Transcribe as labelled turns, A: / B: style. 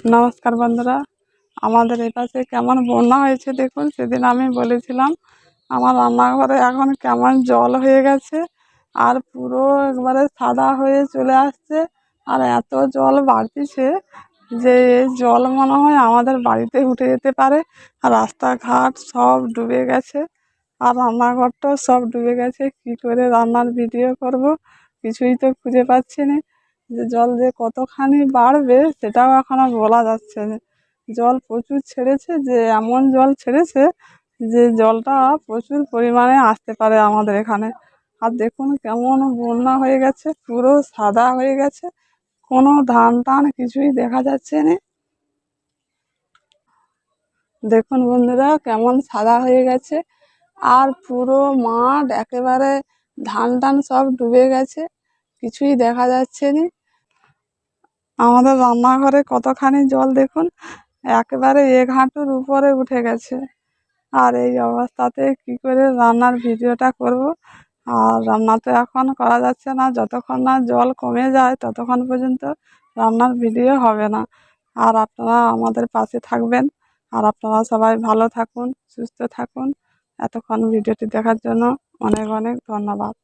A: নমস্কার বন্ধুরা, আমাদের এই পাশে কেমন বন্যা হয়েছে দেখুন। সেদিন আমি বলেছিলাম আমার রান্নাঘরে এখন কেমন জল হয়ে গেছে, আর পুরো একবারে সাদা হয়ে চলে আসছে। আর এত জল বাড়তিছে যে এই জল মনে হয় আমাদের বাড়িতে উঠে যেতে পারে। আর রাস্তাঘাট সব ডুবে গেছে, আর রান্নাঘরটাও সব ডুবে গেছে। কি করে রান্নার ভিডিও করব কিছুই তো খুঁজে পাচ্ছি না। যে জল যে কতখানি বাড়বে সেটাও এখনো বলা যাচ্ছে না। জল প্রচুর ছেড়েছে, যে এমন জল ছেড়েছে যে জলটা প্রচুর পরিমাণে আসতে পারে আমাদের এখানে। আর দেখুন কেমন বন্যা হয়ে গেছে, পুরো সাদা হয়ে গেছে, কোনো ধান টান কিছুই দেখা যাচ্ছে না। দেখুন বন্ধুরা কেমন সাদা হয়ে গেছে, আর পুরো মাঠ একেবারে ধান টান সব ডুবে গেছে, কিছুই দেখা যাচ্ছে না। আমাদের রান্নাঘরে কতখানি জল দেখুন, একেবারে এক হাঁটুর উপরে উঠে গেছে। আর এই অবস্থাতে কি করে রান্নার ভিডিওটা করব? আর রান্না তো এখন করা যাচ্ছে না, যতক্ষণ না জল কমে যায় ততক্ষণ পর্যন্ত রান্নার ভিডিও হবে না। আর আপনারা আমাদের পাশে থাকবেন, আর আপনারা সবাই ভালো থাকুন, সুস্থ থাকুন। এতক্ষণ ভিডিওটি দেখার জন্য অনেক অনেক ধন্যবাদ।